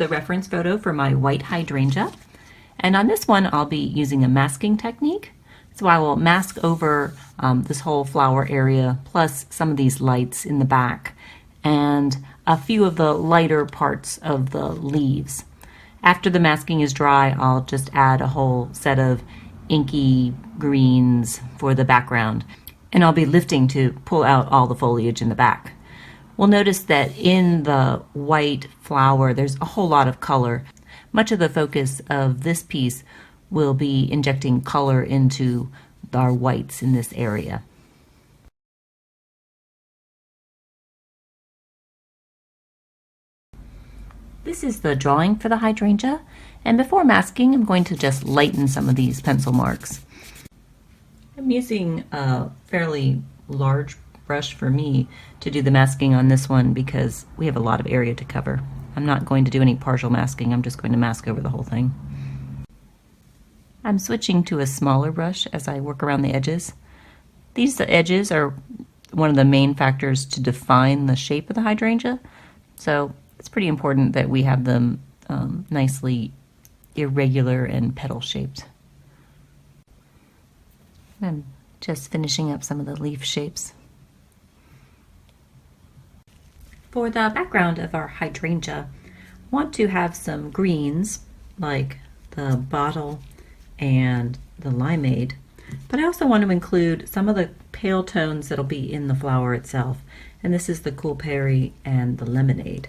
the reference photo for my white hydrangea. And on this one, I'll be using a masking technique. So I will mask over this whole flower area, plus some of these lights in the back, and a few of the lighter parts of the leaves. After the masking is dry, I'll just add a whole set of inky greens for the background, and I'll be lifting to pull out all the foliage in the back. We'll notice that in the white flower, there's a whole lot of color. Much of the focus of this piece will be injecting color into our whites in this area. This is the drawing for the hydrangea, and before masking, I'm going to just lighten some of these pencil marks. I'm using a fairly large brush for me to do the masking on this one because we have a lot of area to cover. I'm not going to do any partial masking, I'm just going to mask over the whole thing. I'm switching to a smaller brush as I work around the edges. These edges are one of the main factors to define the shape of the hydrangea, so it's pretty important that we have them nicely irregular and petal shaped. I'm just finishing up some of the leaf shapes. For the background of our hydrangea, I want to have some greens like the bottle and the limeade, but I also want to include some of the pale tones that'll be in the flower itself, and this is the cool berry and the lemonade.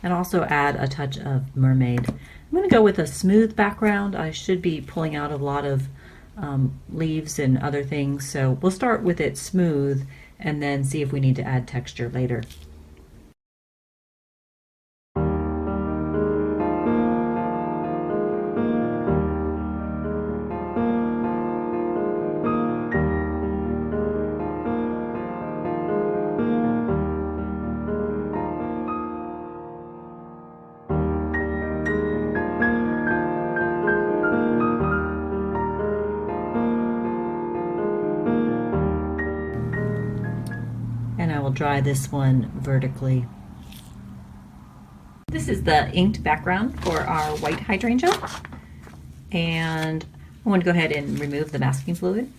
And also add a touch of mermaid. I'm going to go with a smooth background. I should be pulling out a lot of leaves and other things, so we'll start with it smooth and then see if we need to add texture later. And I will dry this one vertically. This is the inked background for our white hydrangea, and I want to go ahead and remove the masking fluid.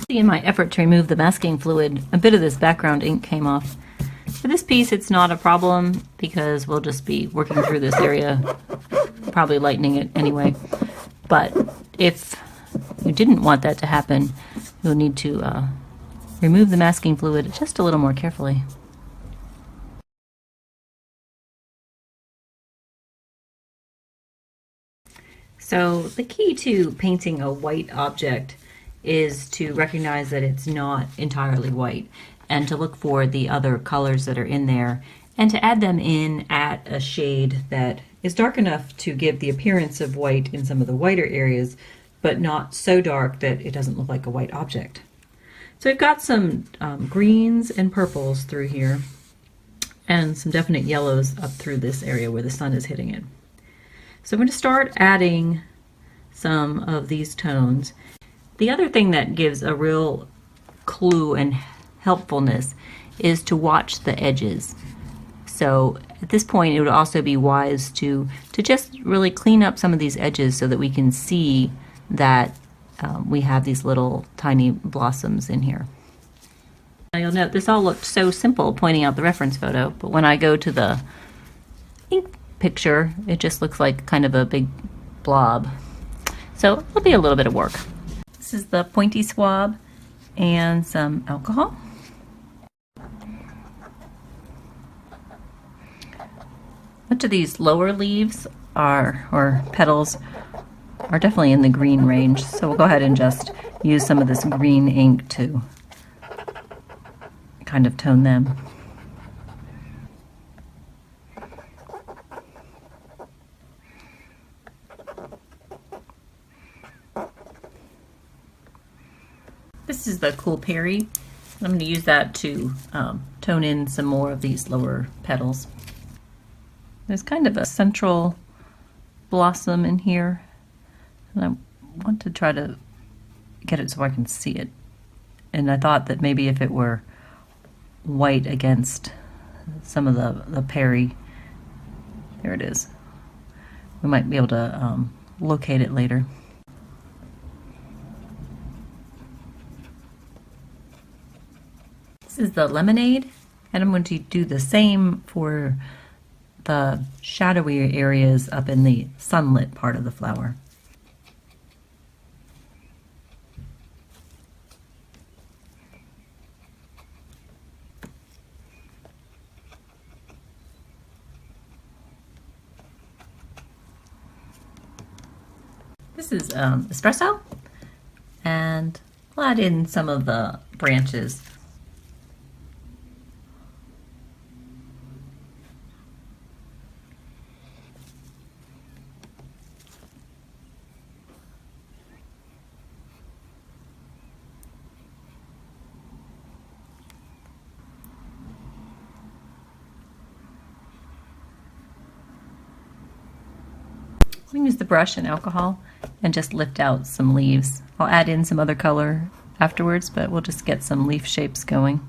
In my effort to remove the masking fluid, a bit of this background ink came off. For this piece, it's not a problem because we'll just be working through this area, probably lightening it anyway. But if you didn't want that to happen, you'll need to remove the masking fluid just a little more carefully. So the key to painting a white object is to recognize that it's not entirely white and to look for the other colors that are in there and to add them in at a shade that is dark enough to give the appearance of white in some of the whiter areas, but not so dark that it doesn't look like a white object. So I've got some greens and purples through here and some definite yellows up through this area where the sun is hitting it. So I'm going to start adding some of these tones. The other thing that gives a real clue and helpfulness is to watch the edges. So at this point it would also be wise to just really clean up some of these edges so that we can see that we have these little tiny blossoms in here. Now you'll note this all looked so simple pointing out the reference photo, but when I go to the ink picture, it just looks like kind of a big blob. So it'll be a little bit of work. This is the pointy swab and some alcohol. Much of these lower leaves or petals are definitely in the green range, so we'll go ahead and just use some of this green ink to kind of tone them. This is the cool berry. I'm going to use that to tone in some more of these lower petals. There's kind of a central blossom in here, and I want to try to get it so I can see it. And I thought that maybe if it were white against some of the berry, There it is. We might be able to locate it later. This is the lemonade, and I'm going to do the same for the shadowy areas up in the sunlit part of the flower. This is espresso, and I'll add in some of the branches. I'm going to use the brush and alcohol and just lift out some leaves. I'll add in some other color afterwards, but we'll just get some leaf shapes going.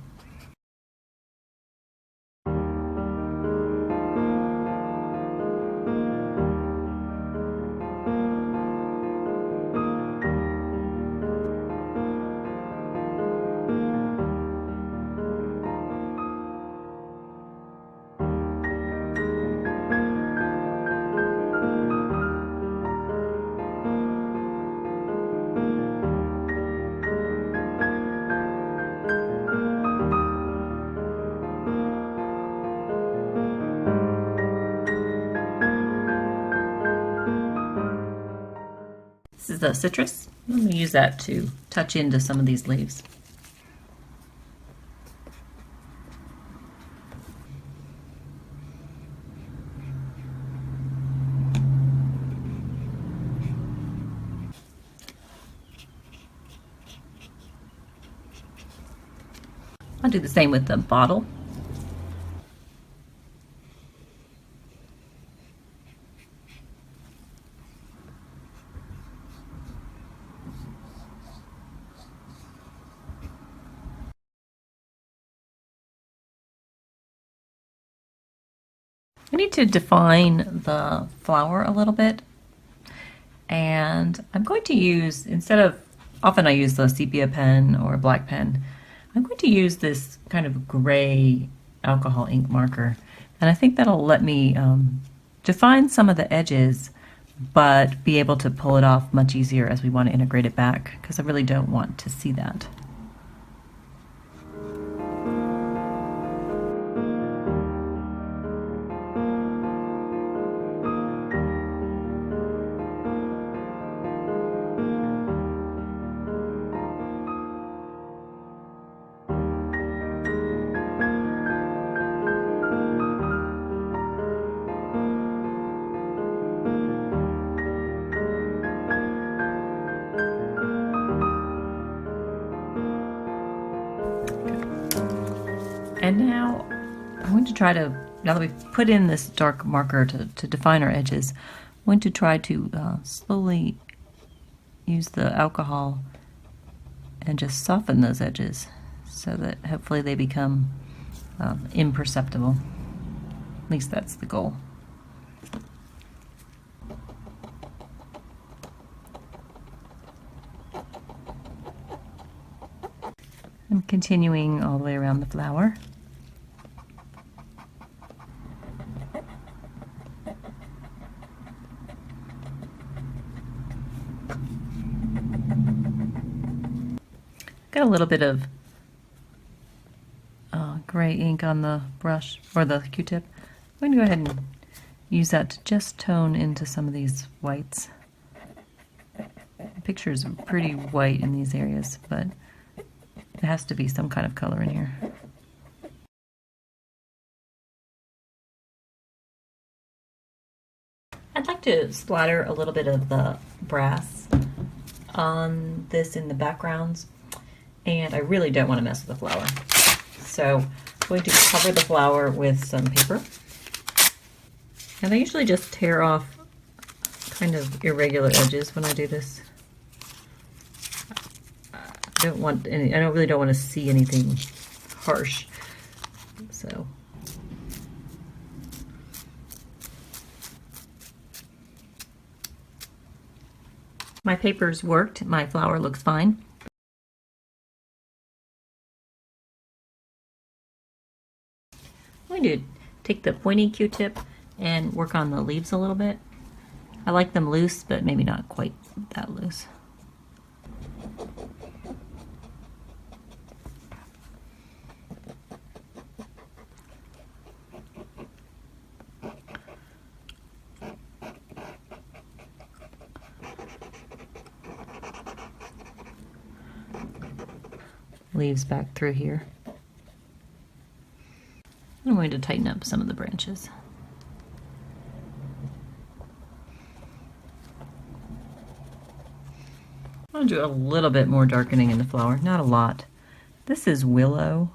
This is the citrus. I'm going to use that to touch into some of these leaves. I'll do the same with the bottle. I need to define the flower a little bit, and I'm going to use, instead of, often I use the sepia pen or black pen, I'm going to use this kind of gray alcohol ink marker, and I think that'll let me define some of the edges, but be able to pull it off much easier as we want to integrate it back, because I really don't want to see that. And now I'm going to try to, now that we've put in this dark marker to define our edges, I'm going to try to slowly use the alcohol and just soften those edges so that hopefully they become imperceptible. At least that's the goal. I'm continuing all the way around the flower. Got a little bit of gray ink on the brush, or the Q-tip. I'm going to go ahead and use that to just tone into some of these whites. The picture is pretty white in these areas, but there has to be some kind of color in here. I'd like to splatter a little bit of the brass on this in the backgrounds, and I really don't want to mess with the flower. So I'm going to cover the flower with some paper. And I usually just tear off kind of irregular edges when I do this. I really don't want to see anything harsh. So My paper's worked. My flower looks fine. I'm going to take the pointy Q-tip and work on the leaves a little bit. I like them loose, but maybe not quite that loose. Leaves back through here. I'm going to tighten up some of the branches. I'll do a little bit more darkening in the flower, not a lot. This is willow,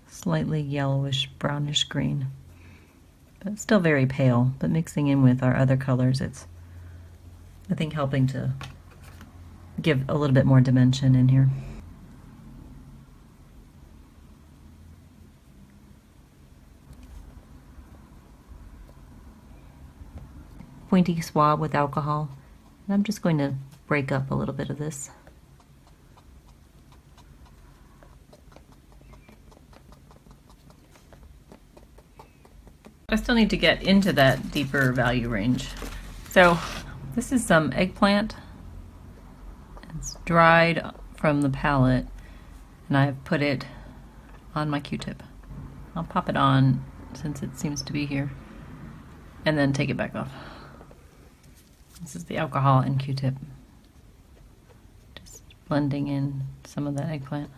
slightly yellowish, brownish green, but still very pale, but mixing in with our other colors, it's, I think, helping to give a little bit more dimension in here. Pointy swab with alcohol, and I'm just going to break up a little bit of this. I still need to get into that deeper value range. So this is some eggplant. It's dried from the palette, and I've put it on my Q-tip. I'll pop it on since it seems to be here, and then take it back off. This is the alcohol and Q-tip. Just blending in some of the eggplant.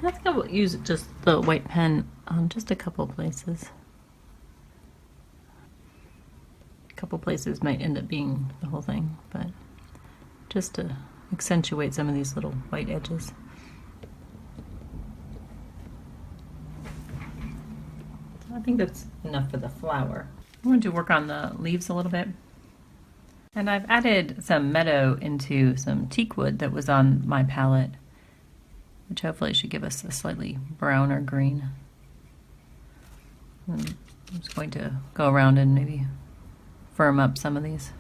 I think I'll use just the white pen on just a couple places. A couple places might end up being the whole thing, but just to accentuate some of these little white edges. So I think that's enough for the flower. I'm going to work on the leaves a little bit. And I've added some meadow into some teak wood that was on my palette, which hopefully should give us a slightly browner green. And I'm just going to go around and maybe firm up some of these.